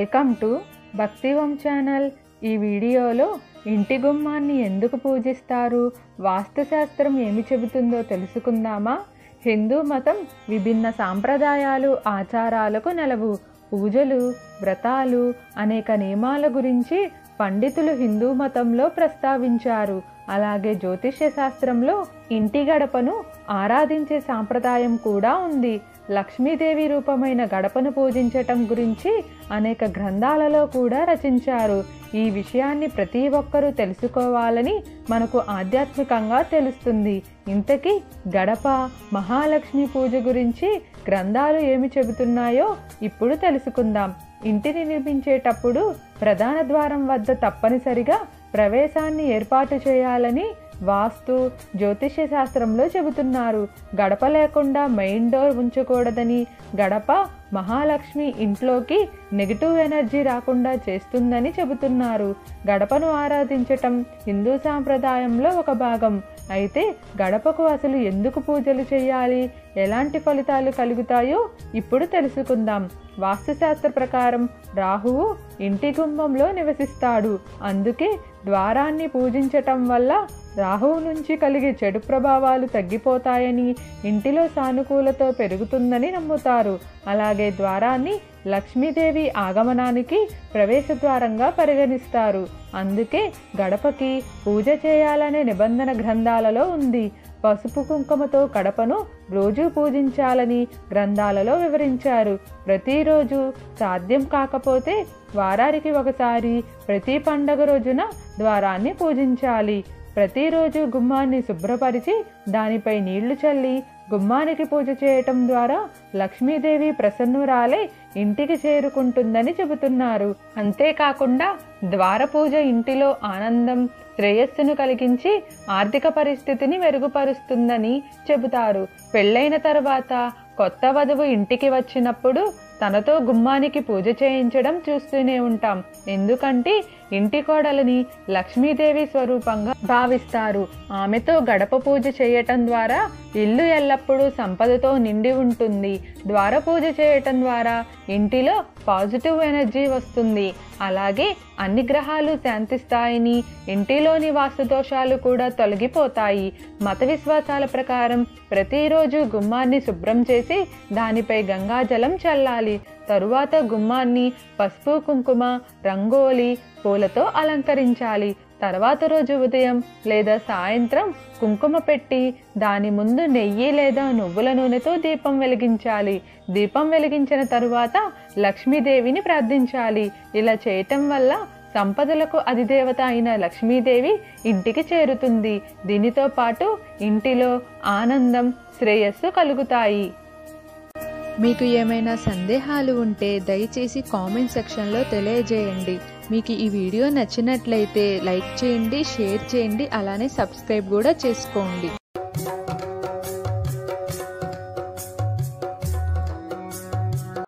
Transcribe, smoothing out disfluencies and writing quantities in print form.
Welcome to భక్తివం channel. ఈ వీడియోలో ఇంటి గుమ్మాన్ని ఎందుకు పూజిస్తారు, వాస్తుశాస్త్రం ఏమి చెబుతుందో తెలుసుకుందామా? హిందూ మతం విభిన్న సాంప్రదాయాలు, ఆచారాలకు నెలవు. పూజలు, వ్రతాలు, అనేక నియమాల గురించి పండితులు హిందూ మతంలో ప్రస్తావించారు. అలాగే జ్యోతిష్య శాస్త్రంలో ఇంటి గడపను ఆరాధించే సాంప్రదాయం కూడా ఉంది. లక్ష్మీదేవి రూపమైన గడపను పూజించటం గురించి అనేక గ్రంథాలలో కూడా రచించారు. ఈ విషయాన్ని ప్రతి ఒక్కరూ తెలుసుకోవాలని మనకు ఆధ్యాత్మికంగా తెలుస్తుంది. ఇంతకీ గడప, మహాలక్ష్మి పూజ గురించి గ్రంథాలు ఏమి చెబుతున్నాయో ఇప్పుడు తెలుసుకుందాం. ఇంటిని నిర్మించేటప్పుడు ప్రధాన ద్వారం వద్ద తప్పనిసరిగా ప్రవేశాన్ని ఏర్పాటు చేయాలని వాస్తు, జ్యోతిష్య శాస్త్రంలో చెబుతున్నారు. గడప లేకుండా మెయిన్ డోర్ ఉంచకూడదని, గడప మహాలక్ష్మి ఇంట్లోకి నెగిటివ్ ఎనర్జీ రాకుండా చేస్తుందని చెబుతున్నారు. గడపను ఆరాధించటం హిందూ సాంప్రదాయంలో ఒక భాగం. అయితే గడపకు అసలు ఎందుకు పూజలు చేయాలి, ఎలాంటి ఫలితాలు కలుగుతాయో ఇప్పుడు తెలుసుకుందాం. వాస్తుశాస్త్ర ప్రకారం రాహువు ఇంటి గుమ్మంలో నివసిస్తాడు. అందుకే ద్వారాన్ని పూజించటం వల్ల రాహువు నుంచి కలిగే చెడు ప్రభావాలు తగ్గిపోతాయని, ఇంటిలో సానుకూలత పెరుగుతుందని నమ్ముతారు. అలాగే ద్వారాన్ని లక్ష్మీదేవి ఆగమనానికి ప్రవేశ ద్వారంగా పరిగణిస్తారు. అందుకే గడపకి పూజ చేయాలనే నిబంధన గ్రంథాలలో ఉంది. పసుపు కుంకుమతో గడపను రోజు పూజించాలని గ్రంథాలలో వివరించారు. ప్రతిరోజు సాధ్యం కాకపోతే వారానికి ఒకసారి ప్రతి పండగ రోజున ద్వారాన్ని పూజించాలి. ప్రతిరోజు గుమ్మాన్ని శుభ్రపరిచి దానిపై నీళ్లు చల్లి గుమ్మానికి పూజ చేయటం ద్వారా లక్ష్మీదేవి ప్రసన్నురాలై ఇంటికి చేరుకుంటుందని చెబుతున్నారు. అంతేకాకుండా ద్వార పూజ ఇంటిలో ఆనందం, శ్రేయస్సును కలిగించి ఆర్థిక పరిస్థితిని మెరుగుపరుస్తుందని చెబుతారు. పెళ్ళైన తర్వాత కొత్త వధువు ఇంటికి వచ్చినప్పుడు తనతో గుమ్మానికి పూజ చేయించడం చూస్తూనే ఉంటాం. ఎందుకంటే ఇంటి కోడలని లక్ష్మీదేవి స్వరూపంగా భావిస్తారు. ఆమెతో గడప పూజ చేయటం ద్వారా ఇల్లు ఎల్లప్పుడూ సంపదతో నిండి ఉంటుంది. ద్వార పూజ చేయటం ద్వారా ఇంటిలో పాజిటివ్ ఎనర్జీ వస్తుంది. అలాగే అన్ని గ్రహాలు శాంతిస్తాయని, ఇంటిలోని వాస్తు దోషాలు కూడా తొలగిపోతాయి. మత విశ్వాసాల ప్రకారం ప్రతిరోజు గుమ్మాన్ని శుభ్రం చేసి దానిపై గంగాజలం చల్లాలి. తరువాత గుమ్మాన్ని పసుపు, కుంకుమ, రంగోలి, పూలతో అలంకరించాలి. తర్వాత రోజు ఉదయం లేదా సాయంత్రం కుంకుమ పెట్టి దాని ముందు నెయ్యి లేదా నువ్వుల నూనెతో దీపం వెలిగించాలి. దీపం వెలిగించిన తరువాత లక్ష్మీదేవిని ప్రార్థించాలి. ఇలా చేయటం వల్ల సంపదలకు అధిదేవత అయిన లక్ష్మీదేవి ఇంటికి చేరుతుంది. దీనితో పాటు ఇంటిలో ఆనందం, శ్రేయస్సు కలుగుతాయి. మీకు ఏమైనా సందేహాలు ఉంటే దయచేసి కామెంట్ సెక్షన్లో తెలియజేయండి. మీకు ఈ వీడియో నచ్చినట్లయితే లైక్ చేయండి, షేర్ చేయండి, అలానే సబ్స్క్రైబ్ కూడా చేసుకోండి.